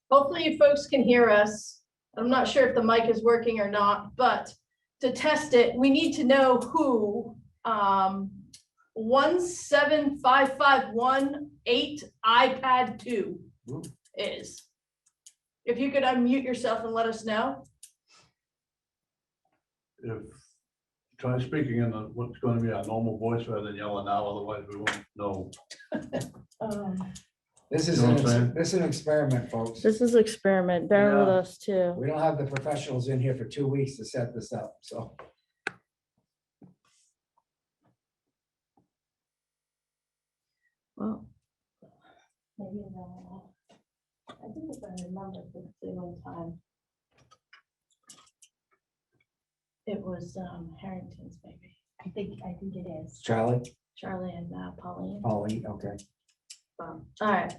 Hopefully you folks can hear us. I'm not sure if the mic is working or not, but to test it, we need to know who 17551-8 iPad 2 is. If you could unmute yourself and let us know. If try speaking in what's going to be our normal voice rather than yelling out, otherwise we won't know. This is an experiment, folks. This is an experiment. Bear with Yeah. us too. We don't have the professionals in here for 2 weeks to set this up, so. Well, maybe I think if I remember correctly one time, it was Harrington's baby. I think it is. Charlie, Charlie and Pauline. Polly, okay. All right.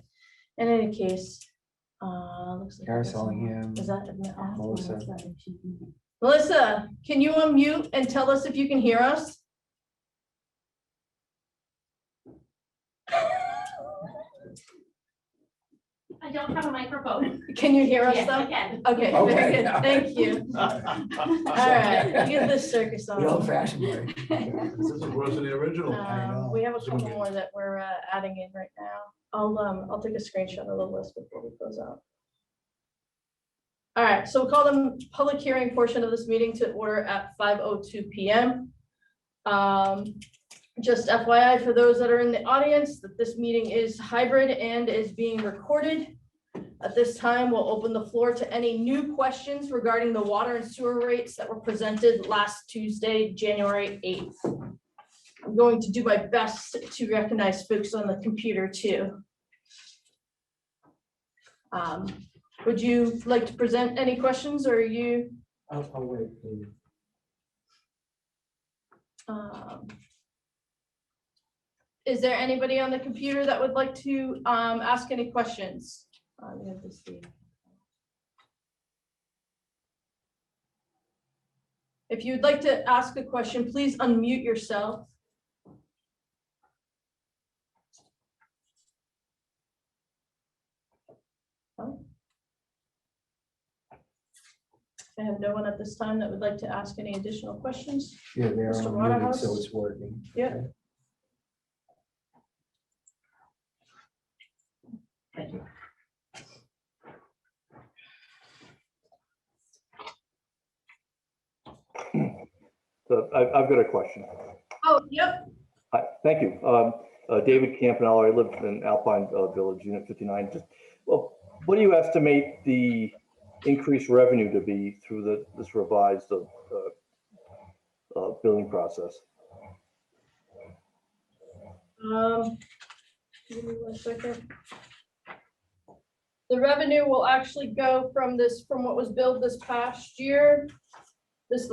In any case, looks like. Carousel again. Is that Melissa. Melissa, can you unmute and tell us if you can hear us? I don't have a microphone. Can you hear us Yes, I though? can. Okay, Okay. very good. Thank you. All right, get this circus The old on. fashioned way. This is worse than the original. know. We have a couple more that we're adding in right now. I'll take a screenshot of the list before we close out. All right, so we'll call the public hearing portion of this meeting to order at 5:02 p.m. Just FYI for those that are in the audience, that this meeting is hybrid and is being recorded. At this time, we'll open the floor to any new questions regarding the water and sewer rates that were presented last Tuesday, January 8th. I'm going to do my best to recognize folks on the computer too. Would you like to present any questions, or are you? I'll wait, please. Is there anybody on the computer that would like to ask any questions? We have to see. If you'd like to ask a question, please unmute yourself. I have no one at this time that would like to ask any additional questions. Yeah, they're Mr. on muted, Waterhouse? so it's working. Yeah. Thank you. So I've got a question. Oh, yep. Hi, thank you. David Campanella, I live in Alpine Village, Unit 59. Well, what do you estimate the increased revenue to be through this revised billing process? Give me 1 second. The revenue will actually go from what was billed this past year. This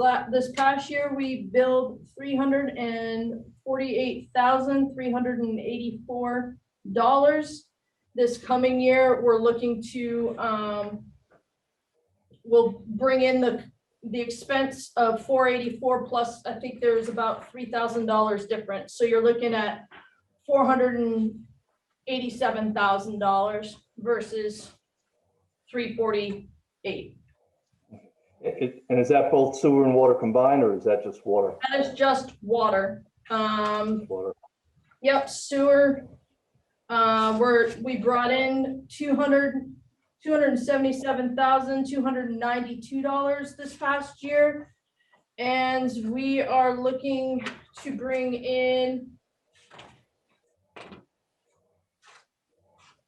past year, we billed $348,384. This coming year, we're looking to, we'll bring in the expense of 484 plus, I think there's about $3,000 difference. So you're looking at $487,000 versus 348. And is that both sewer and water combined, or is that just water? That is just water. Water. Yep, sewer. We brought in $277,292 this past year. And we are looking to bring in,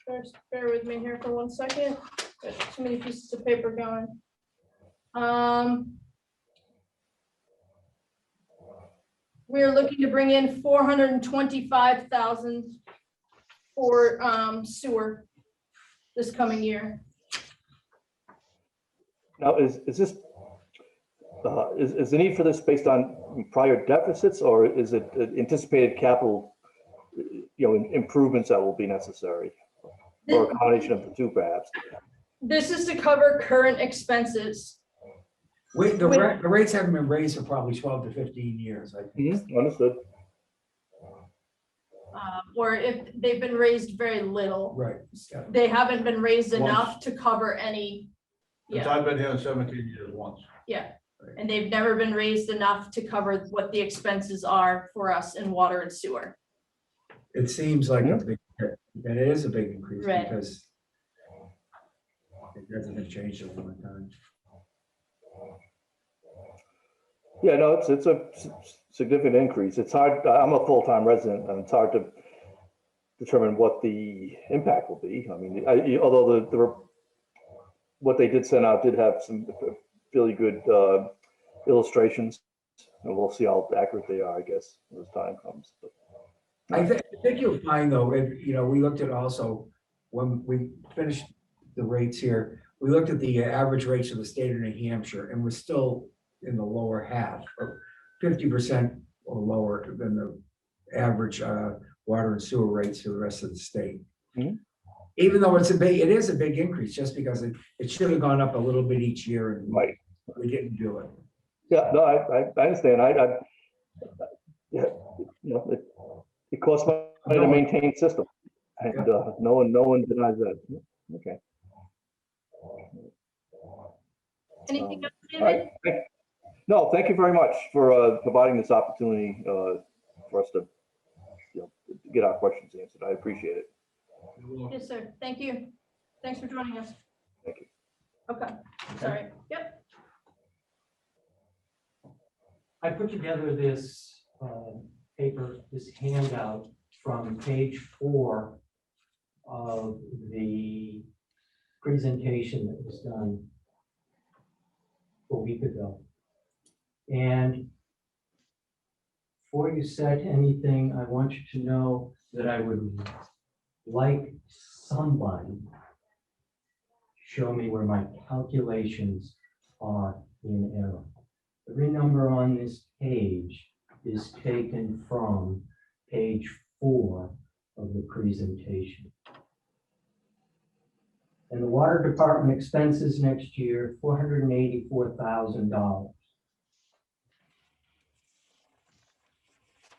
just bear with me here for 1 second. Got too many pieces of paper going. We are looking to bring in $425,000 for sewer this coming year. Now, is this is the need for this based on prior deficits, or is it anticipated capital, improvements that will be necessary, or a combination of the two, perhaps? This is to cover current expenses. The rates haven't been raised for probably 12 to 15 years, I think. Understood. Or if they've been raised very little, Right. Yeah. they haven't been raised Once. enough to cover any. Since Yeah, I've been here in 17 years once. yeah, and they've never been raised enough to cover what the expenses are for us in water and sewer. It seems like a big, and it is a big increase Right. because it hasn't changed in a long time. Yeah, no, it's a significant increase. It's hard, I'm a full-time resident and it's hard to determine what the impact will be. I mean, although what they did send out did have some really good illustrations. And we'll see how accurate they are, I guess, as time comes. But, I think you'll find though, we looked at also, when we finished the rates here, we looked at the average rates of the state of New Hampshire, and we're still in the lower half, or 50% or lower than the average water and sewer rates for the rest of the state. Mhm. Even though it is a big increase, just because it should have gone up a little bit each year, and Right. we didn't do it. Yeah, no, I understand. Yeah, it costs money to maintain system, and no one denies that. Okay. Anything else, All right. David? No, thank you very much for providing this opportunity for us to get our questions answered. I appreciate it. Yes, sir. Thank you. Thanks for joining us. Thank you. Okay, sorry. Yep. I put together this paper, this handout from page 4 of the presentation that was done a week ago. And before you said anything, I want you to know that I would like somebody show me where my calculations are in error. Every number on this page is taken from page 4 of the presentation. And the water department expenses next year, $484,000.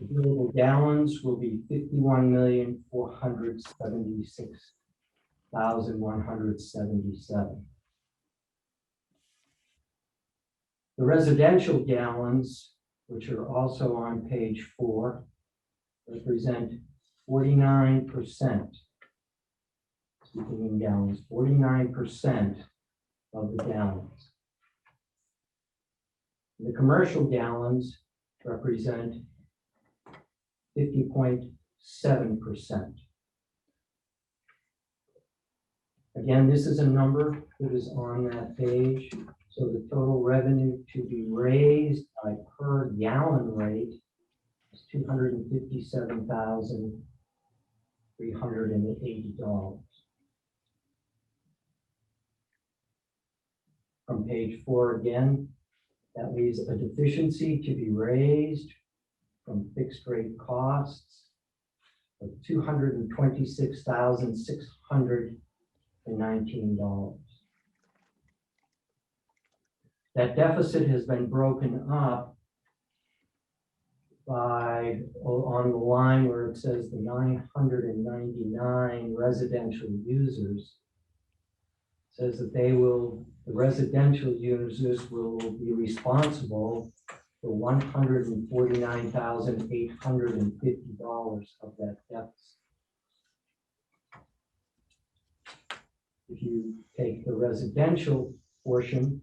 The billable gallons will be 51,476,177. The residential gallons, which are also on page 4, represent 49%. Speaking in gallons, 49% of the gallons. The commercial gallons represent 50.7%. Again, this is a number that is on that page. So the total revenue to be raised by per gallon rate is $257,380. From page 4 again, that leaves a deficiency to be raised from fixed rate costs of $226,619. That deficit has been broken up by, on the line where it says the 999 residential users, says that the residential users will be responsible for $149,850 of that deficit. If you take the residential portion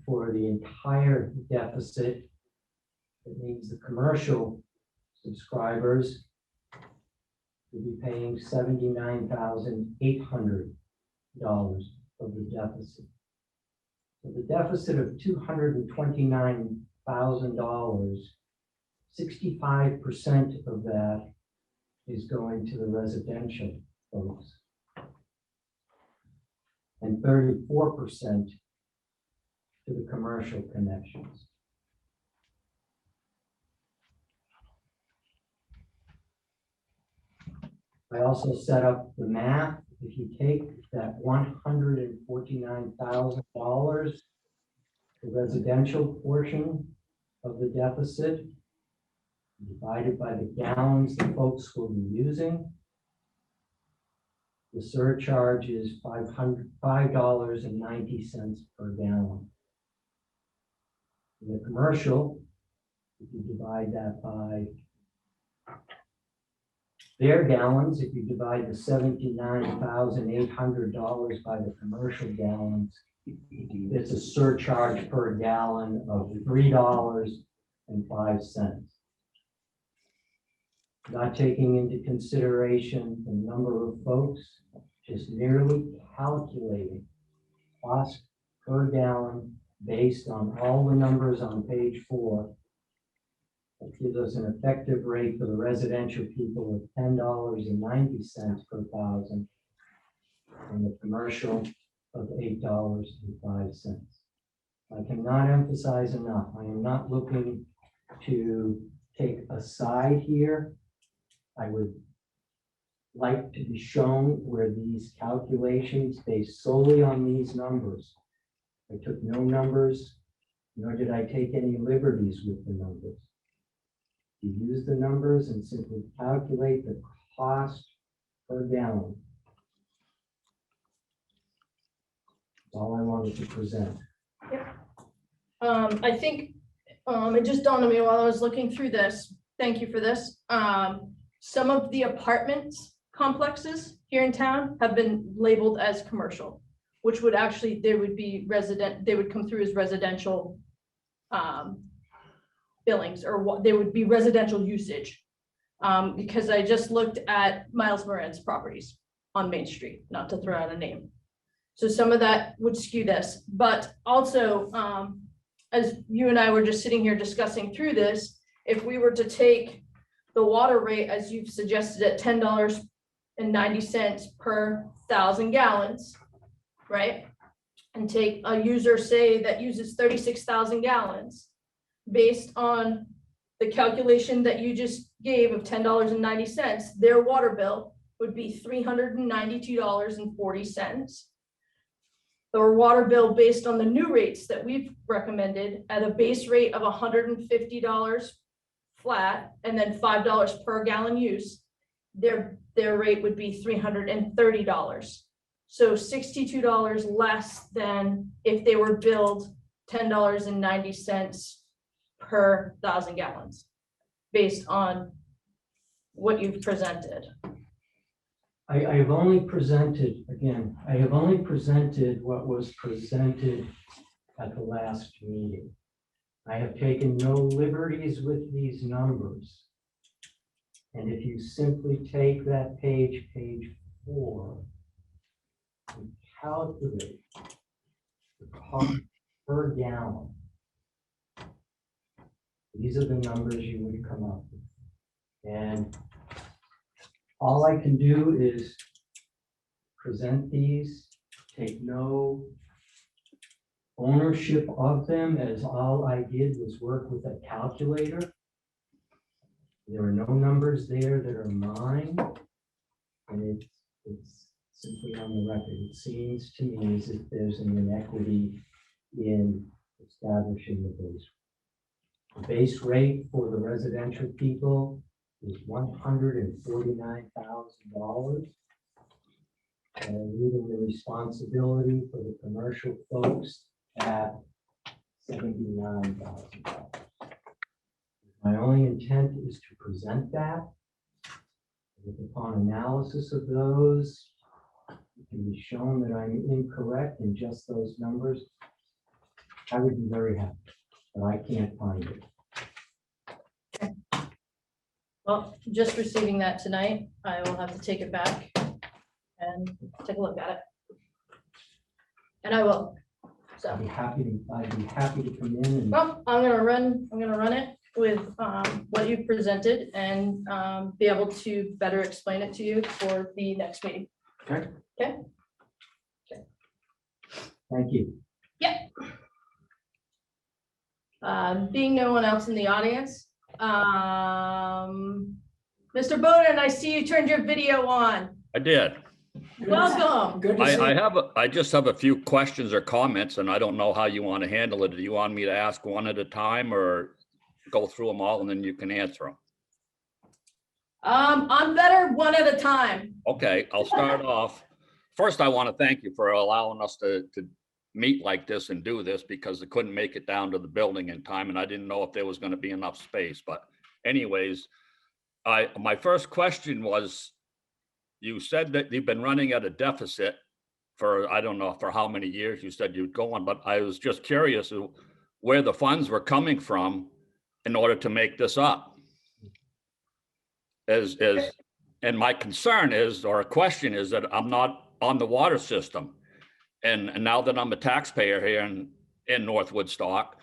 for the entire deficit, it means the commercial subscribers will be paying $79,800 of the deficit. So the deficit of $229,000, 65% of that is going to the residential folks, and 34% to the commercial connections. I also set up the math. If you take that $149,000, the residential portion of the deficit, divided by the gallons the folks will be using. The surcharge is $5.90 per gallon. In the commercial, if you divide that by their gallons, if you divide the $79,800 by the commercial gallons, it's a surcharge per gallon of $3.05. Not taking into consideration the number of folks, just merely calculating cost per gallon based on all the numbers on page 4. It gives us an effective rate for the residential people of $10.90 per thousand, and the commercial of $8.05. I cannot emphasize enough, I am not looking to take a side here. I would like to be shown where these calculations based solely on these numbers. I took no numbers, nor did I take any liberties with the numbers. You use the numbers and simply calculate the cost per gallon. That's all I wanted to present. I think it just dawned on me while I was looking through this. Thank you for this. Some of the apartments complexes here in town have been labeled as commercial, which would actually, they would be resident, they would come through as residential billings, or what they would be residential usage. Because I just looked at Miles Moran's properties on Main Street, not to throw out a name. So some of that would skew this, but also, as you and I were just sitting here discussing through this, if we were to take the water rate, as you've suggested, at $10.90 per 1,000 gallons, right? And take a user, say, that uses 36,000 gallons, based on the calculation that you just gave of $10.90, their water bill would be $392.40. Their water bill based on the new rates that we've recommended at a base rate of $150 flat, and then $5 per gallon use, their rate would be $330. So $62 less than if they were billed $10.90 per 1,000 gallons, based on what you've presented. I have only presented, again, I have only presented what was presented at the last meeting. I have taken no liberties with these numbers. And if you simply take that page 4, and calculate the cost per gallon, these are the numbers you would come up with. And all I can do is present these, take no ownership of them, as all I did was work with a calculator. There are no numbers there that are mine, and it's simply on the record. It seems to me as if there's an inequity in establishing the base. The base rate for the residential people is $149,000, and leaving the responsibility for the commercial folks at $79,000. My only intent is to present that. If upon analysis of those, it can be shown that I'm incorrect in just those numbers, I would be very happy, but I can't find it. Well, just receiving that tonight, I will have to take it back and take a look at it. And I will. So, I'd be happy to come in and well, I'm gonna run it with what you've presented and be able to better explain it to you for the next meeting. Okay. Okay. thank you. Yep. Being no one else in the audience, Mr. Bowden, I see you turned your video on. I did. Welcome. Good to see you. I just have a few questions or comments, and I don't know how you want to handle it. Do you want me to ask one at a time or go through them all and then you can answer them? I'm better one at a time. Okay, I'll start off. First, I want to thank you for allowing us to meet like this and do this because I couldn't make it down to the building in time and I didn't know if there was going to be enough space. But anyways, my first question was, you said that you've been running at a deficit for, I don't know for how many years you said you'd go on, but I was just curious where the funds were coming from in order to make this up. And my concern is, or a question is that I'm not on the water system. And now that I'm a taxpayer here in North Woodstock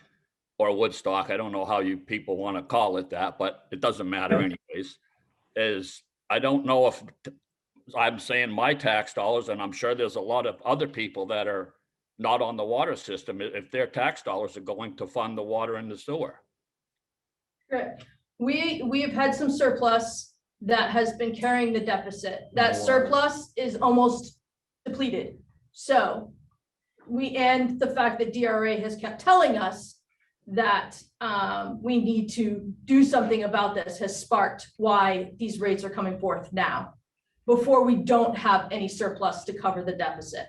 or Woodstock, I don't know how you people want to call it that, but it doesn't matter anyways, is I don't know if I'm saying my tax dollars, and I'm sure there's a lot of other people that are not on the water system, if their tax dollars are going to fund the water and the sewer. Correct. We have had some surplus that has been carrying the deficit. That surplus is almost depleted. So and the fact that DRA has kept telling us that we need to do something about this has sparked why these rates are coming forth now, before we don't have any surplus to cover the deficit.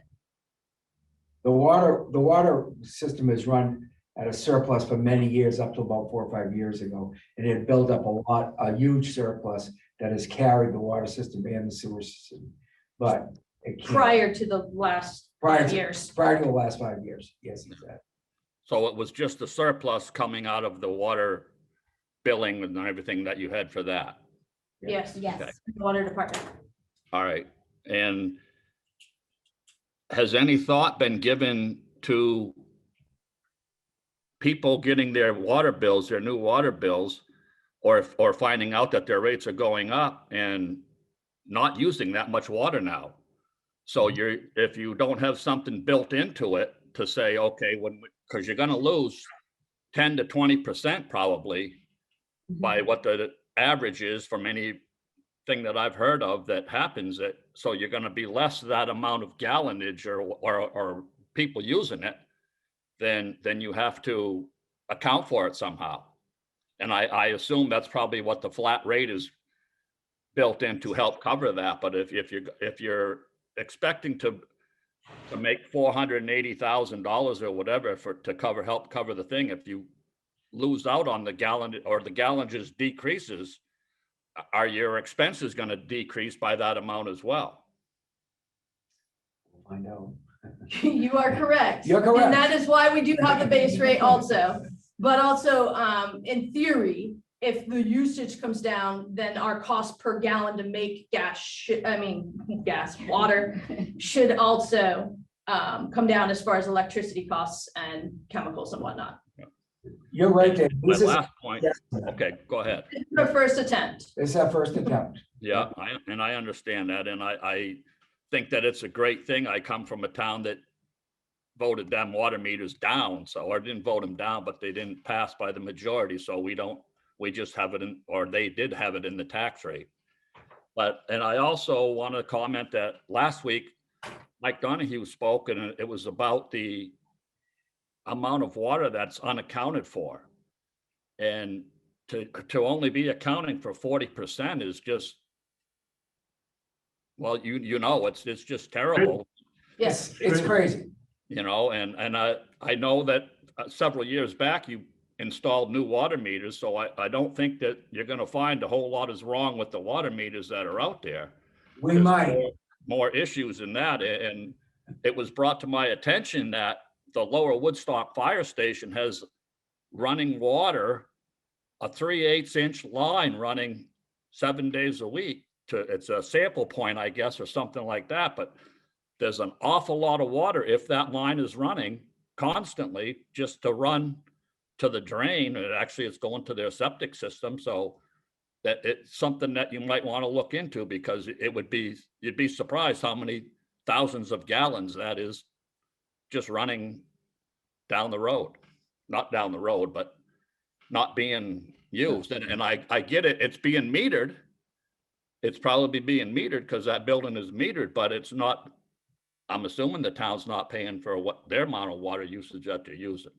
The water system is run at a surplus for many years, up to about 4 or 5 years ago. And it built up a huge surplus that has carried the water system and the sewer system. But it can't. Prior to the last 5 years. Prior to the last 5 years, yes, exactly. So it was just the surplus coming out of the water billing and everything that you had for that. Yes, Yes. Okay. water department. All right. And has any thought been given to people getting their water bills, their new water bills, or finding out that their rates are going up and not using that much water now? So if you don't have something built into it to say, okay, because you're going to lose 10 to 20% probably by what the average is from anything that I've heard of that happens. So you're going to be less that amount of gallonage or people using it, then you have to account for it somehow. And I assume that's probably what the flat rate is built in to help cover that. But if you're expecting to make $480,000 or whatever to help cover the thing, if you lose out on the gallon or the gallonage decreases, are your expenses going to decrease by that amount as well? I know. You are correct. You're correct. And that is why we do have the base rate also. But also, in theory, if the usage comes down, then our cost per gallon to make water should also come down as far as electricity costs and chemicals and whatnot. You're right, Dave. My This is last point. Okay, go ahead. The first attempt. our first attempt. Yeah, I understand that. And I think that it's a great thing. I come from a town that voted them water meters down. So I didn't vote them down, but they didn't pass by the majority. So we just have it or they did have it in the tax rate. And I also want to comment that last week, Mike Donahue spoke, and it was about the amount of water that's unaccounted for. And to only be accounting for 40% is just, well, it's just terrible. Yes. It's crazy. And I know that several years back you installed new water meters, so I don't think that you're going to find a whole lot is wrong with the water meters that are out there. We There's might. more issues in that, and it was brought to my attention that the Lower Woodstock Fire Station has running water, a 3/8 inch line running 7 days a week. It's a sample point, I guess, or something like that. But there's an awful lot of water if that line is running constantly just to run to the drain. And actually, it's going to their septic system. So that it's something that you might want to look into, because you'd be surprised how many thousands of gallons that is just running down the road, not down the road, but not being used. And I get it. It's being metered. It's probably being metered because that building is metered, but it's not, I'm assuming the town's not paying for what their amount of water usage that they're using.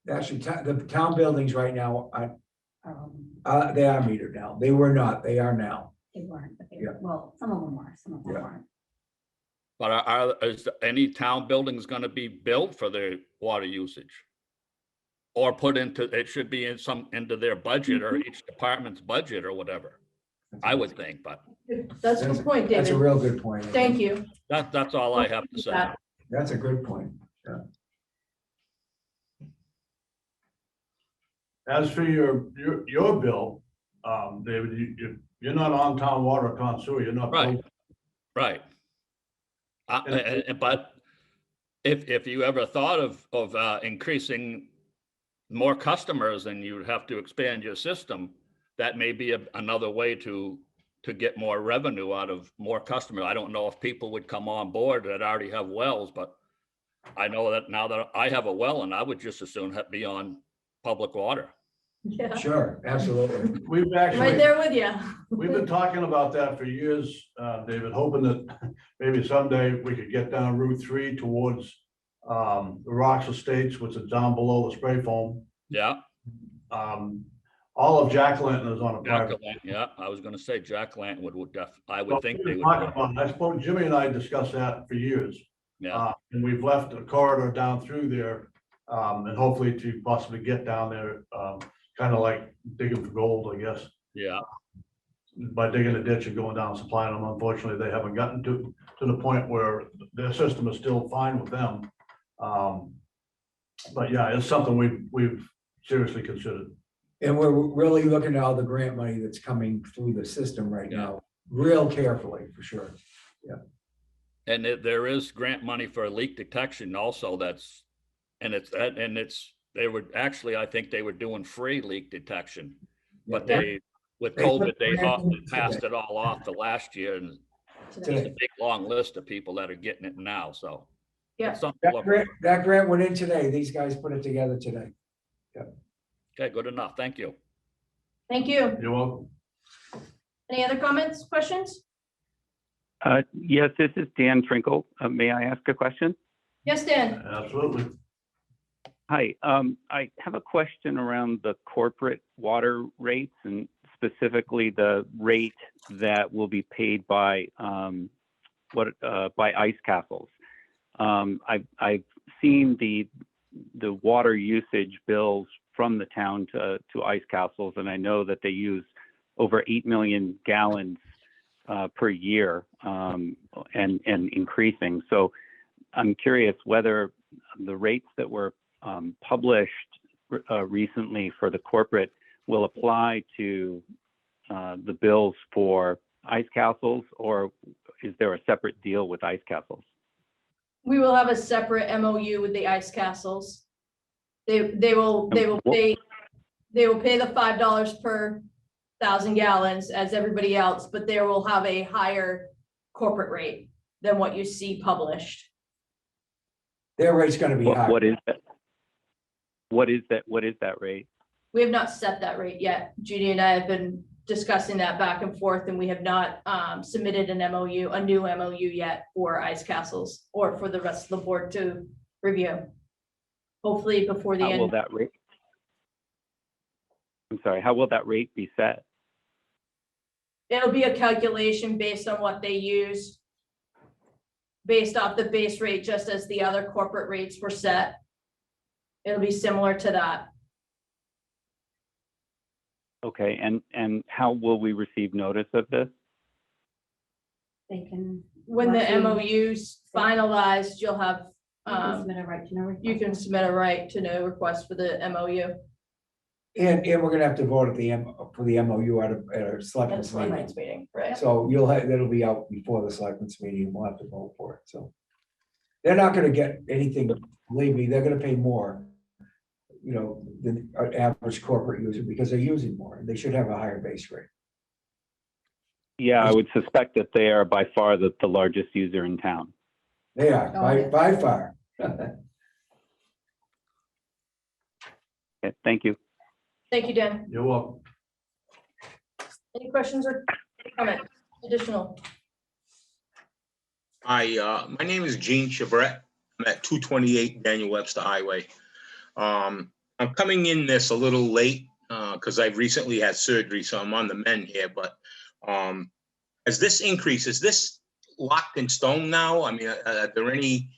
Actually, the town buildings right now, they are metered now. They were not, they are now. They weren't, but they, Yeah. well, some of them were, some of them Yeah. weren't. But is any town buildings gonna be built for their water usage? Or put into, it should be into their budget or each department's budget or whatever, I would think, but That's a good point, That's a David. real good point. Thank you. that's all I have to say. That's a good point. As for your bill, David, you're not on town water or town sewer, you're not. Right. billed. Right. But if you ever thought of increasing more customers, then you would have to expand your system. That may be another way to get more revenue out of more customers. I don't know if people would come on board that already have wells, but I know that now that I have a well, and I would just as soon be on public water. Yeah, Sure, absolutely. We've right actually, there with you. we've been talking about that for years, David, hoping that maybe someday we could get down Route 3 towards the Rocks Estates, which is down below the spray foam. Yeah, All of Jack Lanton is on a Jack private. yeah, I was gonna say Jack Lanton I So would think we've they been would. talking about- I suppose Jimmy and I discussed that for years. Yeah, And we've left a corridor down through there, and hopefully to possibly get down there, kind of like digging for gold, I guess. yeah, By digging a ditch and going down and supplying them. Unfortunately, they haven't gotten to the point where their system is still fine with them. But yeah, it's something we've seriously considered. And we're really looking at all the grant money that's coming through the system right now, real carefully, for sure. and there is grant money for leak detection also. They were actually, I think they were doing free leak detection, but with They COVID, put they grant in passed today. it all off the last year, and there's a big long list of people that are getting it now, so. Yeah. it's something to look at. That grant went in today. These guys put it together today. Okay, good enough. Thank you. Thank you. You're welcome. Any other comments, questions? Yes, this is Dan Trinkle. May I ask a question? Yes, Dan. Absolutely. Hi, I have a question around the corporate water rates and specifically the rate that will be paid by by ice castles. I've seen the water usage bills from the town to ice castles, and I know that they use over 8 million gallons per year and increasing. So I'm curious whether the rates that were published recently for the corporate will apply to the bills for ice castles, or is there a separate deal with ice castles? We will have a separate MOU with the ice castles. They will pay the $5 per 1,000 gallons as everybody else, but they will have a higher corporate rate than what you see published. Their rate's gonna be high. What is that? What is that rate? We have not set that rate yet. Judy and I have been discussing that back and forth, and we have not submitted an MOU, a new MOU yet for ice castles or for the rest of the board to review. Hopefully before the How will end. that rate? I'm sorry, how will that rate be set? It'll be a calculation based on what they use. Based off the base rate, just as the other corporate rates were set. It'll be similar to that. Okay, and how will we receive notice of this? They can. When the Once we- MOU's finalized, you'll have, you can Submit a right to know. you can submit a right to know request for the MOU. And we're gonna have to vote at for the MOU at a at a selectmen's meeting. selectmen's meeting, right? So that'll be out before the selectmen's meeting. We'll have to vote for it, so. They're not gonna get anything, believe me, they're gonna pay more. You know, than an average corporate user because they're using more. They should have a higher base rate. Yeah, I would suspect that they are by far the largest user in town. They are, by far. Okay, thank you. Thank you, Dan. You're welcome. Any questions or comments additional? Hi, my name is Gene Chabret. I'm at 228 Daniel Webster Highway. I'm coming in this a little late because I've recently had surgery, so I'm on the mend here, but As this increase, is this locked in stone now? I mean, are there any,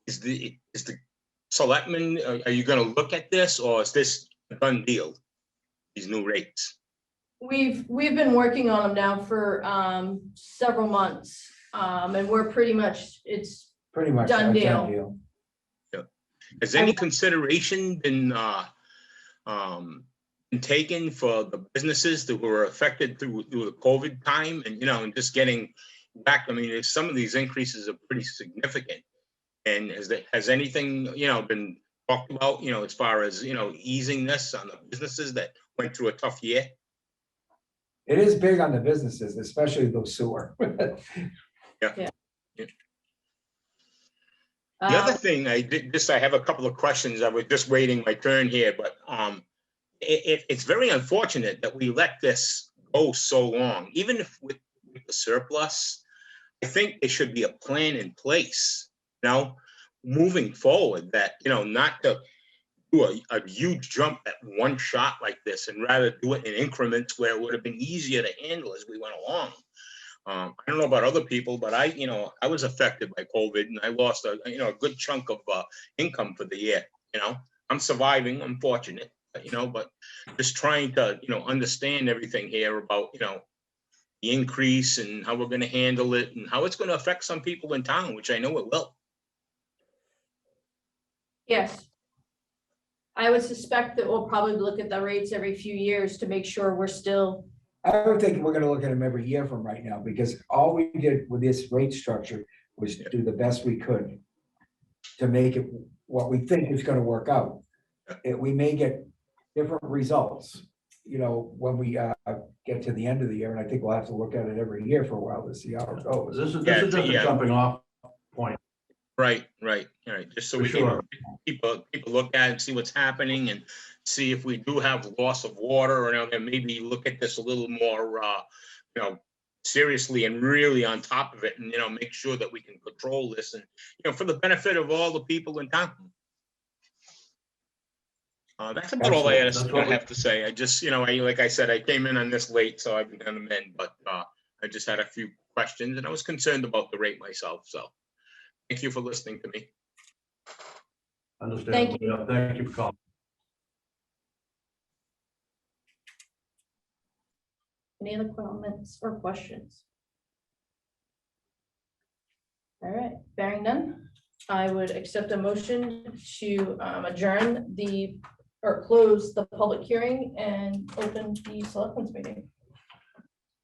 is the selectmen, are you gonna look at this, or is this a done deal? These new rates? We've been working on them now for several months. And we're pretty much, it's Pretty much. Done a deal. Has any consideration been taken for the businesses that were affected through the COVID time, and, you know, and just getting back? I mean, some of these increases are pretty significant. And has anything, you know, been talked about, you know, as far as, you know, easing this on the businesses that went through a tough year? It is big on the businesses, especially those sewer. The other thing I have a couple of questions. I was just waiting my turn here, but it's very unfortunate that we let this go so long. Even if with the surplus, I think there should be a plan in place, you know, moving forward, that, you know, not to do a huge jump at one shot like this, and rather do it in increments where it would have been easier to handle as we went along. I don't know about other people, but I was affected by COVID, and I lost a good chunk of income for the year. You know, I'm surviving. I'm fortunate, but just trying to, understand everything here about, the increase and how we're going to handle it and how it's going to affect some people in town, which I know it will. Yes. I would suspect that we'll probably look at the rates every few years to make sure we're still. I don't think we're gonna look at them every year from right now, because all we did with this rate structure was do the best we could to make it what we think is gonna work out. We may get different results, when we get to the end of the year, and I think we'll have to look at it every year for a while to see how it goes. This is just a jumping off point. Right. Just so For we sure. can people look at it and see what's happening, and see if we do have loss of water, or then maybe look at this a little more, seriously and really on top of it, and make sure that we can control this, and for the benefit of all the people in town. That's about all I have to say. I just, like I said, I came in on this late, so I've been on the mend, but I just had a few questions, and I was concerned about the rate myself. So thank you for listening to me. Understand. Thank you. Yeah, thank you for calling. Any other comments or questions? All right, bearing none, I would accept a motion to adjourn or close the public hearing and open the selectmen's meeting.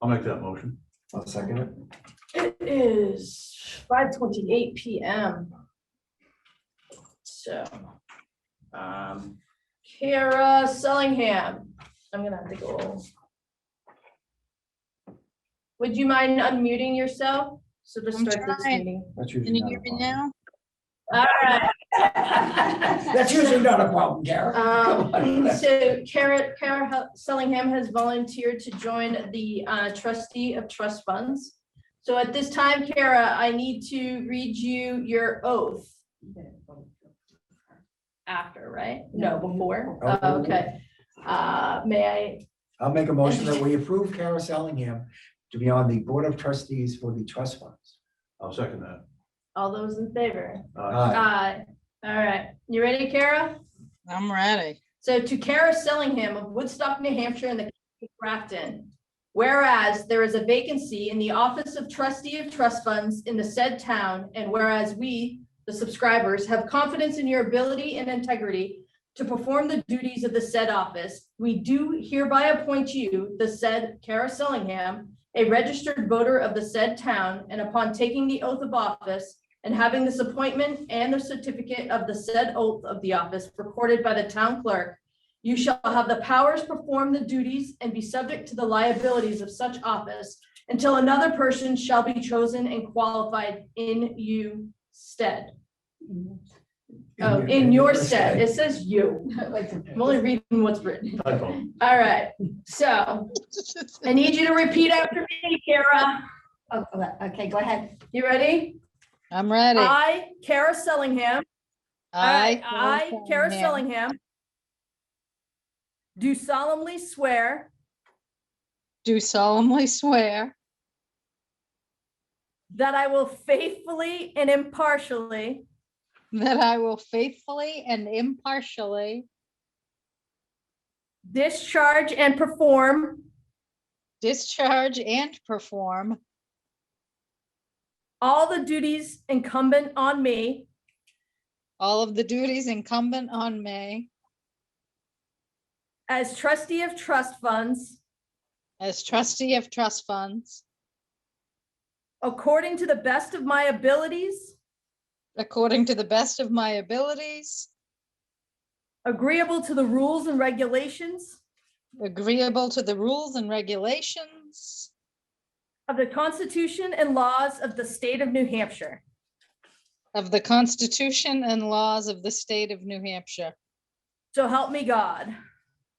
I'll make that motion. I'll second it. It is 5:28 p.m. So, Kara Sellingham, I'm gonna have to go. Would you mind unmuting yourself? So to I'm start this trying. meeting. That's Can usually you not hear a me problem. now? All right. That's usually not a problem, Kara. Come on. So Kara Sellingham has volunteered to join the trustee of trust funds. So at this time, Kara, I need to read you your oath. After, right? No, before. Oh. Okay. May I'll make a motion that we approve Kara Sellingham to be on the Board of Trustees for the trust funds. I'll second that. all those in favor? Aye. Aye. All right. You ready, Kara? I'm ready. So to Kara Sellingham of Woodstock, New Hampshire in the county of Grafton. Whereas there is a vacancy in the office of trustee of trust funds in the said town, and whereas we, the subscribers, have confidence in your ability and integrity to perform the duties of the said office, we do hereby appoint you, the said Kara Sellingham, a registered voter of the said town, and upon taking the oath of office and having this appointment and the certificate of the said oath of the office recorded by the town clerk, you shall have the powers to perform the duties and be subject to the liabilities of such office until another person shall be chosen and qualified in you stead. Oh, in your stead. It says you. I'm only reading what's written. Typo. All right. So I need you to repeat after me, Kara. Oh, okay, go ahead. You ready? I'm ready. I, Kara Sellingham. I, Kara Sellingham, do solemnly swear do solemnly swear that I will faithfully and impartially that I will faithfully and impartially discharge and perform discharge and perform all the duties incumbent on me all of the duties incumbent on me as trustee of trust funds as trustee of trust funds according to the best of my abilities, according to the best of my abilities, agreeable to the rules and regulations agreeable to the rules and regulations of the Constitution and laws of the state of New Hampshire. of the Constitution and laws of the state of New Hampshire. So help me God.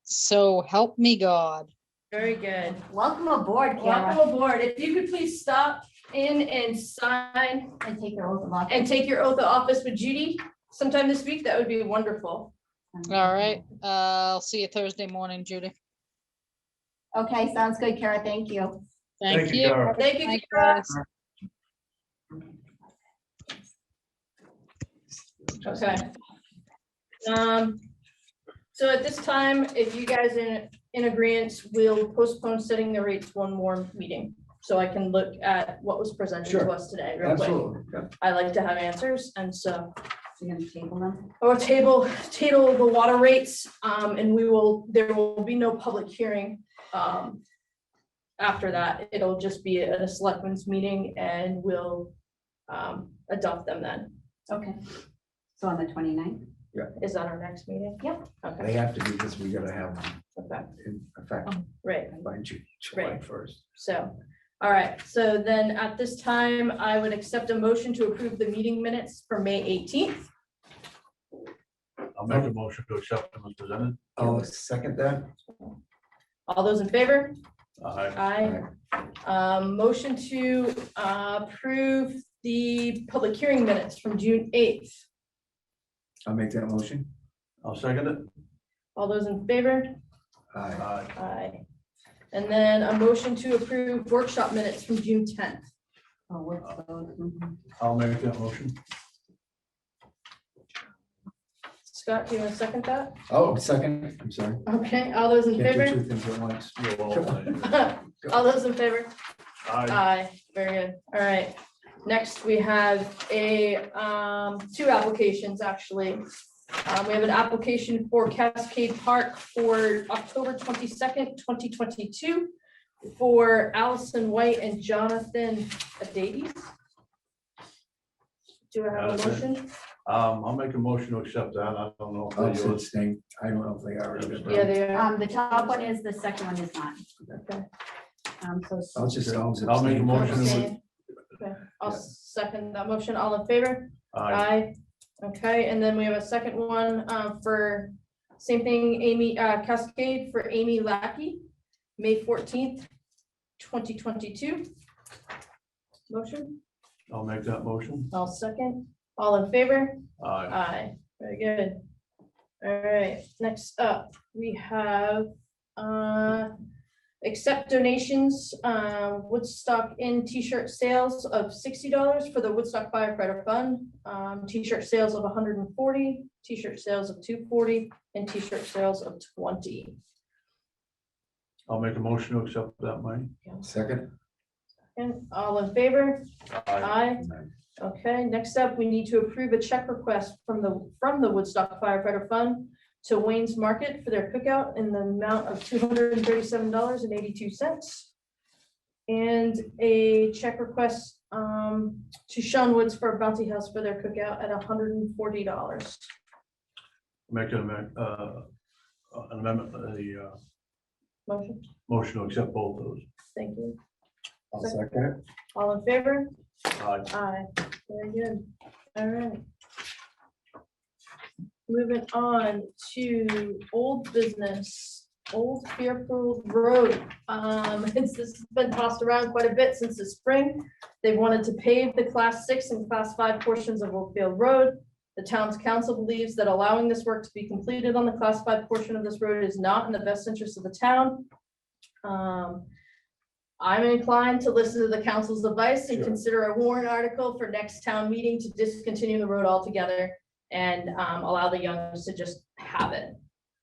So help me God. Very good. Welcome aboard, Welcome Kara. aboard. If you could please stop in and sign And take your oath of office. and take your oath of office with Judy sometime this week, that would be wonderful. All right, I'll see you Thursday morning, Judy. Okay, sounds good, Kara. Thank you. Thank you. Kara. Thank you. Thank you, Kara. guys. Okay. So at this time, if you guys are in agreement, we'll postpone setting the rates one more meeting. So I can look at what was presented to Sure. us today real quick. Absolutely. Yeah. I like to have answers, and so So you're gonna table them? or table the water rates, and there will be no public hearing. After that, it'll just be at a selectmen's meeting and we'll adopt them then. Okay. So on the 29th? Is that our next meeting? Yep. Okay, They have to be because we gotta have them okay, in effect right. by July 1st. So, all right, so then at this time, I would accept a motion to approve the meeting minutes for May 18th. I'll make a motion to accept them as presented. I'll second that. All those in favor? Aye. Aye. Motion to approve the public hearing minutes from June 8th. I'll make that motion. I'll second it. All those in favor? Aye. Aye. Aye. And then a motion to approve workshop minutes from June 10th. Oh, what's those? Mhm. I'll make that motion. Scott, do you want to second that? Oh, second, I'm sorry. Okay, all those in Can't do favor? two things at once. You're welcome. All those in favor? Aye. Aye, very good. All right. Next, we have two applications, actually. We have an application for Cascade Park for October 22nd, 2022 for Allison White and Jonathan Davies. Do I have a motion? I'll make a motion to accept that. I don't know if I'll they yours. abstain. I don't know if they are. Yeah, they are. The top one is, the second one is not. Okay. So I'll just. I'll make a motion. Abstain. Okay, I'll Yeah. second that motion. All in favor? Aye. Aye. Okay, and then we have a second one for same thing, Amy Cascade for Amy Lackey, May 14th, 2022. Motion, I'll make that motion. I'll second. All in favor? Aye. Aye, very good. All right, next up, we have accept donations, Woodstock in t-shirt sales of $60 for the Woodstock Firefighter Fund, t-shirt sales of 140, t-shirt sales of 240, and t-shirt sales of 20. I'll make a motion to accept that money. Second. And all in favor? Aye. Aye. Okay, next up, we need to approve a check request from the Woodstock Firefighter Fund to Wayne's Market for their cookout in the amount of $237.82. And a check request to Sean Woods for Bounty House for their cookout at $140. Make an amendment, Motion, motion to accept both those. thank you. I'll second it. All in favor? Aye. Aye, very good. All right. Moving on to old business, Old Fairfield Road. This has been tossed around quite a bit since the spring. They wanted to pave the class 6 and class 5 portions of Old Fairfield Road. The town's council believes that allowing this work to be completed on the class 5 portion of this road is not in the best interest of the town. I'm inclined to listen to the council's advice and Sure. consider a warrant article for next town meeting to discontinue the road altogether and allow the youngs to just have it.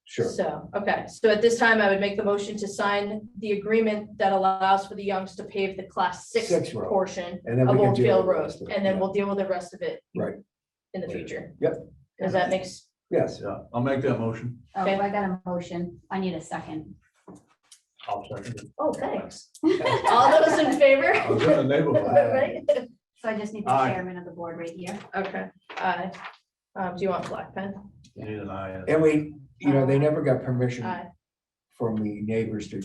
Sure. So, okay, so at this time, I would make the motion to sign the agreement that allows for the youngs to pave the class Six six road. portion And then we of can Old deal Fairfield with the Road, rest of it, and then yeah. we'll deal with the rest of it. Right. In the future. Yep. Does that make, Yes. Yeah, I'll make that motion. Oh, Okay. I got a motion. I need a second. I'll second it. oh, thanks. All those in favor? I was in the neighborhood. Right? So I just need the Aye. chairman of the board right here. Okay, aye. Do you want black pen? You need an eye. And we, they never got permission Aye. from the neighbors to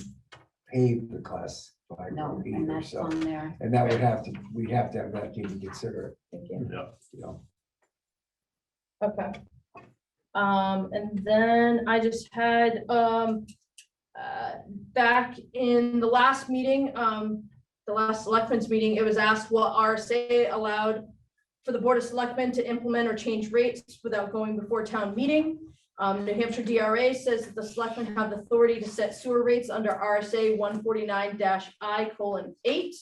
pave the class 5 No, road and either, that's so. on there. And that would have to, we'd have to have that to even consider it, Thank you. Yeah. you know. Okay. And then I just had, back in the last meeting, the last selectmen's meeting, it was asked what RSA allowed for the Board of Selectmen to implement or change rates without going before town meeting. New Hampshire DRA says that the selectmen have the authority to set sewer rates under RSA 149-I:8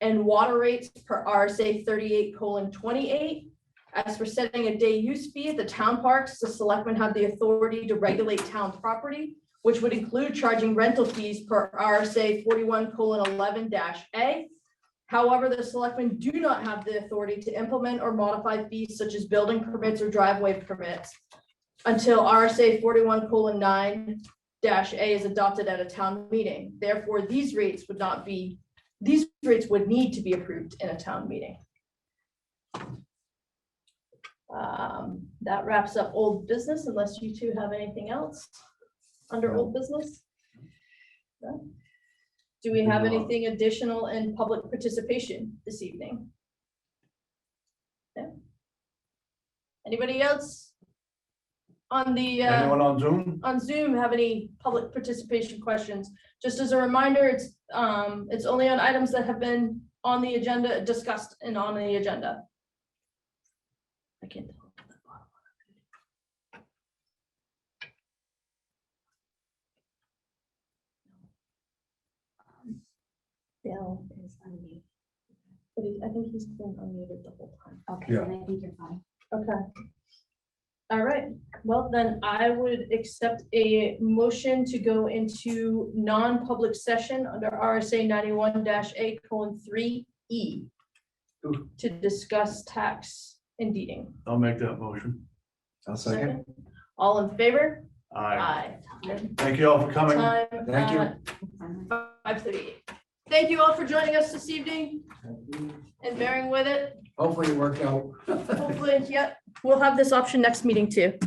and water rates per RSA 38:28. As for setting a day use fee at the town parks, the selectmen have the authority to regulate town property, which would include charging rental fees per RSA 41:11-A. However, the selectmen do not have the authority to implement or modify fees such as building permits or driveway permits until RSA 41:9-A is adopted at a town meeting. Therefore, these rates would need to be approved in a town meeting. That wraps up old business unless you two have anything else under old business. No? Do we have anything additional in public participation this evening? No? Anybody else on the Anyone on Zoom? on Zoom have any public participation questions? Just as a reminder, it's only on items that have been on the agenda, discussed and on the agenda. I can't tell. Bill is unmuted. But I think he's been unmuted the whole time. Okay, Yeah. then I think you're fine. Okay. All right, well, then I would accept a motion to go into non-public session under RSA 91-A:3E to discuss tax and deeding. I'll make that motion. I'll second. All in favor? Aye. Aye. Thank you all for coming. Time Thank you. at 5:38. Thank you all for joining us this evening and bearing with it. Hopefully it worked out. Hopefully, yeah, we'll have this option next meeting too.